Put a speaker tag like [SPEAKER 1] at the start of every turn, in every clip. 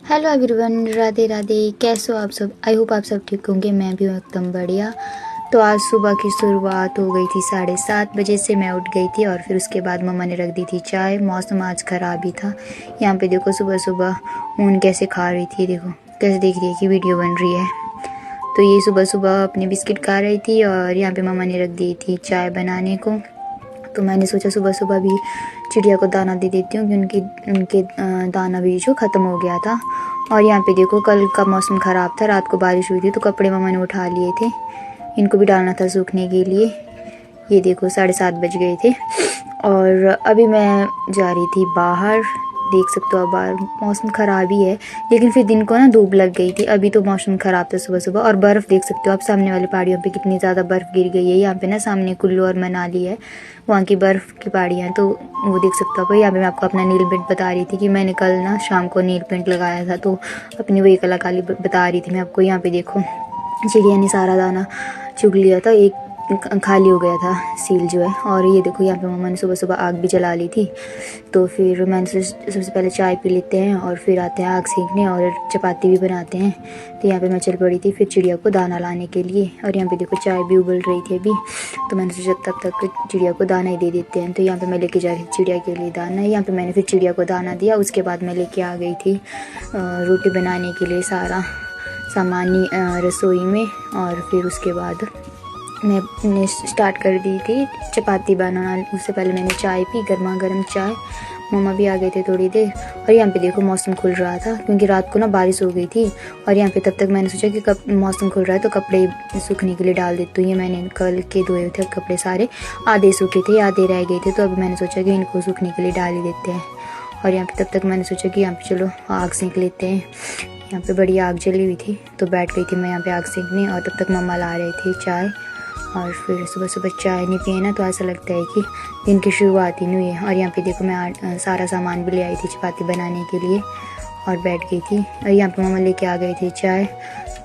[SPEAKER 1] Hello everyone, Radhe Radhe. कैसे हो आप सब? आई होप आप सब ठीक होंगे। मैं भी हूँ एकदम बढ़िया। तो आज सुबह की शुरुआत हो गई थी 7:30 बजे से। मैं उठ गई थी और फिर उसके बाद मम्मा ने रख दी थी चाय। मौसम आज ख़राब ही था। यहाँ पे देखो सुबह सुबह ऊन कैसे खा रही थी, देखो कैसे देख रही है कि वीडियो बन रही है। तो ये सुबह सुबह अपने बिस्किट खा रही थी और यहाँ पे मम्मा ने रख दी थी चाय बनाने को। तो मैंने सोचा सुबह सुबह भी चिड़िया को दाना दे देती हूँ कि उनके दाना भी जो ख़त्म हो गया था। और यहाँ पे देखो कल का मौसम ख़राब था, रात को बारिश हुई थी तो कपड़े मम्मा ने उठा लिए थे, इनको भी डालना था सूखने के लिए। ये देखो 7:30 बज गए थे और अभी मैं जा रही थी बाहर। देख सकते हो अब बाहर मौसम ख़राब ही है, लेकिन फिर दिन को ना धूप लग गई थी। अभी तो मौसम ख़राब था सुबह सुबह। और बर्फ़ देख सकते हो आप सामने वाली पहाड़ियों पे कितनी ज़्यादा बर्फ़ गिर गई है। यहाँ पे ना सामने कुल्लू और मनाली है, वहाँ की बर्फ़ की पहाड़ियाँ हैं, तो वो देख सकते हो आप। यहाँ पे मैं आपको अपना नील पेंट बता रही थी कि मैंने कल ना शाम को नील पेंट लगाया था, तो अपनी वही कलाकारी बता रही थी मैं आपको। यहाँ पे देखो चिड़िया ने सारा दाना चुग लिया था, एक खाली हो गया था सील जो है। और ये देखो यहाँ पे मम्मा ने सुबह सुबह आग भी जला ली थी। तो फिर मैंने सबसे पहले चाय पी लेते हैं और फिर आते हैं आग सेकने और चपाती भी बनाते हैं। तो यहाँ पे मैं चल पड़ी थी फिर चिड़िया को दाना लाने के लिए। और यहाँ पे देखो चाय भी उबल रही थी अभी, तो मैंने सोचा तब तक चिड़िया को दाना ही दे देते हैं। तो यहाँ पर मैं लेके जा रही थी चिड़िया के लिए दाना। यहाँ पर मैंने फिर चिड़िया को दाना दिया। उसके बाद मैं लेके आ गई थी रोटी बनाने के लिए सारा सामान रसोई में। और फिर उसके बाद मैंने स्टार्ट कर दी थी चपाती बनाना। उससे पहले मैंने चाय पी, गर्मा गर्म चाय। मम्मा भी आ गए थे थोड़ी देर। और यहाँ पे देखो मौसम खुल रहा था क्योंकि रात को ना बारिश हो गई थी। और यहाँ पे तब तक मैंने सोचा कि कब मौसम खुल रहा है तो कपड़े सूखने के लिए डाल देती हूँ। ये मैंने कल के धोए थे कपड़े सारे, आधे सूखे थे आधे रह गए थे, तो अभी मैंने सोचा कि इनको सूखने के लिए डाल ही देते हैं। और यहाँ पे तब तक मैंने सोचा कि यहाँ पे चलो आग सेंक लेते हैं। यहाँ पे बड़ी आग जली हुई थी तो बैठ गई थी मैं यहाँ पे आग सेंकने। और तब तक मम्मा ला रहे थे चाय। और फिर सुबह सुबह चाय नहीं पिए ना तो ऐसा लगता है कि दिन की शुरुआत ही नहीं हुई है। और यहाँ पे देखो मैं सारा सामान भी ले आई थी चपाती बनाने के लिए और बैठ गई थी। और यहाँ पे मम्मा लेके आ गए थे चाय।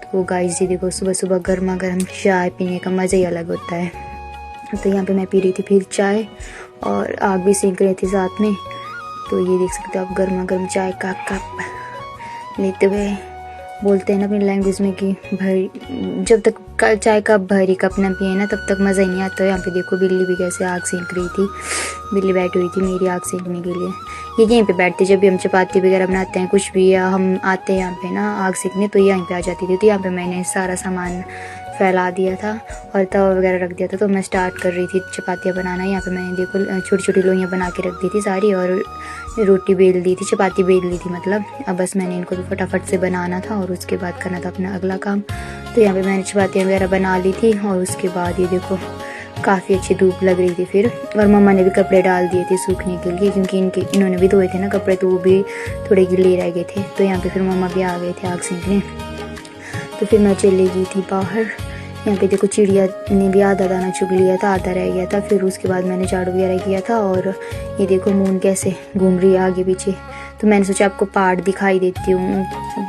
[SPEAKER 1] तो गाइस जी देखो सुबह सुबह गर्मा गर्म चाय पीने का मज़ा ही अलग होता है। तो यहाँ पे मैं पी रही थी फिर चाय और आग भी सेंक रही थी साथ में। तो ये देख सकते हो आप गर्मा गर्म चाय का कप लेते हुए बोलते हैं ना अपनी लैंग्वेज में कि भरी, जब तक चाय का भरी कप ना पिए ना तब तक मज़ा ही नहीं आता। यहाँ पे देखो बिल्ली भी कैसे आग सेंक रही थी। बिल्ली बैठी हुई थी मेरी आग सेंकने के लिए। ये यहीं पे बैठती जब भी हम चपाती वगैरह बनाते हैं कुछ भी, या हम आते हैं यहाँ पे ना आग सेंकने, तो यहीं पे आ जाती थी। तो यहाँ पे मैंने सारा सामान फैला दिया था और तवा वगैरह रख दिया था। तो मैं स्टार्ट कर रही थी चपातियाँ बनाना। यहाँ पे मैंने देखो छोटी छोटी लोइयाँ बना के रख दी थी सारी, और रोटी बेल दी थी, चपाती बेल दी थी मतलब। अब बस मैंने इनको भी फटाफट से बनाना था और उसके बाद करना था अपना अगला काम। तो यहाँ पे मैंने चपातियाँ वगैरह बना ली थी। और उसके बाद ये देखो काफ़ी अच्छी धूप लग रही थी फिर। और मम्मा ने भी कपड़े डाल दिए थे सूखने के लिए क्योंकि इन्होंने भी धोए थे ना कपड़े, तो वो भी थोड़े गिले रह गए थे। तो यहाँ पे फिर मम्मा भी आ गए थे आग सेंकने। तो फिर मैं चली गई थी बाहर। यहाँ पे देखो चिड़िया ने भी आधा दाना चुग लिया था, आधा रह गया था। फिर उसके बाद मैंने झाड़ू वगैरह किया था। और ये देखो मून कैसे घूम रही है आगे पीछे। तो मैंने सोचा आपको पहाड़ दिखाई देती हूँ।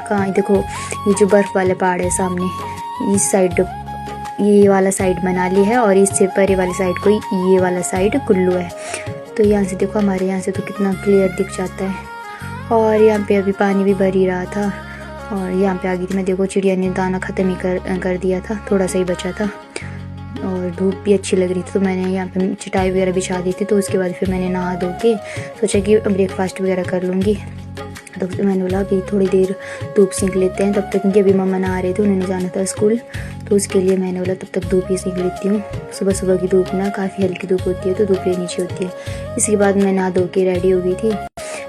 [SPEAKER 1] कहाँ देखो ये जो बर्फ़ वाले पहाड़ है सामने, इस साइड ये वाला साइड मनाली है और इससे परे वाली साइड को ये वाला साइड कुल्लू है। तो यहाँ से देखो हमारे यहाँ से तो कितना क्लियर दिख जाता है। और यहाँ पे अभी पानी भी भर ही रहा था। और यहाँ पे आ गई थी मैं। देखो चिड़िया ने दाना ख़त्म ही कर दिया था, थोड़ा सा ही बचा था। और धूप भी अच्छी लग रही थी तो मैंने यहाँ पे चटाई वगैरह बिछा दी थी। तो उसके बाद फिर मैंने नहा धो के सोचा कि ब्रेकफास्ट वगैरह कर लूँगी। तो मैंने बोला अभी थोड़ी देर धूप सेंक लेते हैं तब तक, क्योंकि अभी मम्मा नहा रहे थे, उन्होंने जाना था स्कूल। तो उसके लिए मैंने बोला तब तक धूप ही सेंक लेती हूँ। सुबह सुबह की धूप ना काफ़ी हल्की धूप होती है तो धूप लेनी चाहिए होती है। इसके बाद मैं नहा धो के रेडी हो गई थी।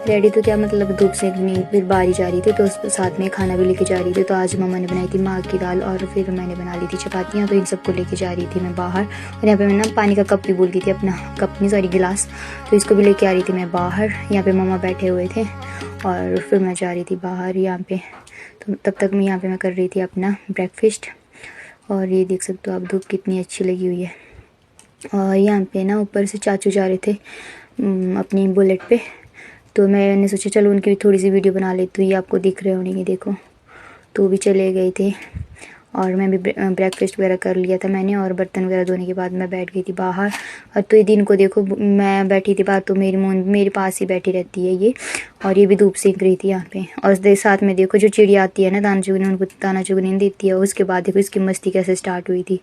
[SPEAKER 1] रेडी तो क्या मतलब धूप सेंकनी, फिर बारी जा रही थी तो साथ में खाना भी लेके जा रही थी। तो आज मम्मा ने बनाई थी माँ की दाल और फिर मैंने बना ली थी चपातियाँ। तो इन सबको लेके जा रही थी मैं बाहर। और यहाँ पे मैं ना पानी का कप भी भूल गई थी, अपना कप नहीं सॉरी गिलास, तो इसको भी लेके आ रही थी मैं बाहर। यहाँ पे मम्मा बैठे हुए थे और फिर मैं जा रही थी बाहर यहाँ पे। तो तब तक मैं यहाँ पे मैं कर रही थी अपना ब्रेकफास्ट। और ये देख सकते हो आप धूप कितनी अच्छी लगी हुई है। और यहाँ पे ना ऊपर से चाचू जा रहे थे अपनी बुलेट पे। तो मैंने सोचा चलो उनकी भी थोड़ी सी वीडियो बना लेती हूँ। ये आपको दिख रहे होंगे देखो, तो भी चले गए थे। और मैं भी ब्रेकफास्ट वगैरह कर लिया था मैंने, और बर्तन वगैरह धोने के बाद मैं बैठ गई थी बाहर। और तो ये दिन को देखो मैं बैठी थी बाहर, तो मेरे पास ही बैठी रहती है ये, और ये भी धूप सेक रही थी यहाँ पे। और साथ में देखो जो चिड़िया आती है ना दाना चुगने, उनको दाना चुगने देती है। उसके बाद देखो इसकी मस्ती कैसे स्टार्ट हुई थी।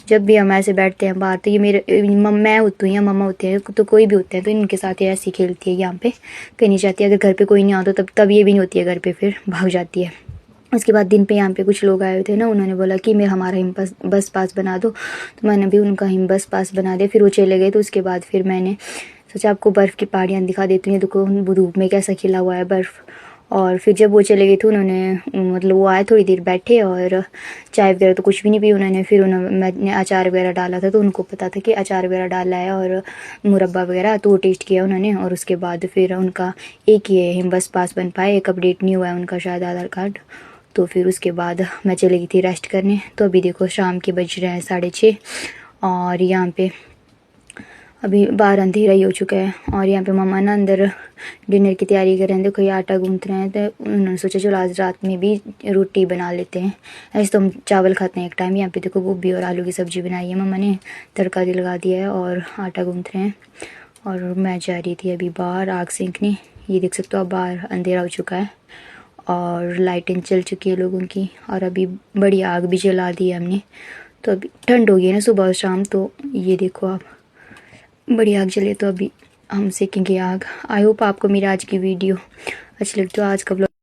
[SPEAKER 1] जब भी हम ऐसे बैठते हैं बाहर, तो ये मैं होती हूँ या मम्मा होते हैं, तो कोई भी होते हैं, तो इनके साथ ये ऐसी खेलती है यहाँ पे, कहीं नहीं जाती है। अगर घर पे कोई नहीं आता तब ये भी नहीं होती है घर पे, फिर भाग जाती है। उसके बाद दिन पे यहाँ पे कुछ लोग आए थे ना, उन्होंने बोला कि मैं हमारा हिम बस पास बना दो, तो मैंने भी उनका हिम बस पास बना दिया। फिर वो चले गए, तो उसके बाद फिर मैंने सोचा आपको बर्फ़ की पहाड़ियाँ दिखा देती हूँ। देखो धूप में कैसा खिला हुआ है बर्फ़। और फिर जब वो चले गए थे, उन्होंने मतलब वो आए, थोड़ी देर बैठे और चाय वगैरह तो कुछ भी नहीं पी उन्होंने। फिर मैंने अचार वगैरह डाला था, तो उनको पता था कि अचार वगैरह डाला है और मुरब्बा वगैरह, तो वो टेस्ट किया उन्होंने। और उसके बाद फिर उनका एक ही हिम बस पास बन पाए, एक अपडेट नहीं हुआ है उनका शायद आधार कार्ड। तो फिर उसके बाद मैं चली गई थी रेस्ट करने। तो अभी देखो शाम के बज रहे हैं 6:30, और यहाँ पे अभी बाहर अंधेरा ही हो चुका है। और यहाँ पे मम्मा ना अंदर डिनर की तैयारी कर रहे हैं। देखो ये आटा गूंथ रहे हैं, तो उन्होंने सोचा चलो आज रात में भी रोटी बना लेते हैं। ऐसे तो हम चावल खाते हैं एक टाइम। यहाँ पे देखो गोभी और आलू की सब्ज़ी बनाई है मम्मा ने, तड़का लगा दिया है और आटा गूंथ रहे हैं। और मैं जा रही थी अभी बाहर आग सेंकने। ये देख सकते हो अब बाहर अंधेरा हो चुका है और लाइटें चल चुकी है लोगों की, और अभी बड़ी आग भी जला दी है हमने। तो अभी ठंड हो गई है ना सुबह और शाम, तो ये देखो आप बड़ी आग जले, तो अभी हम सेकेंगे आग। आई होप आपको मेरी आज की वीडियो अच्छी लगी। तो आज का ब्लॉग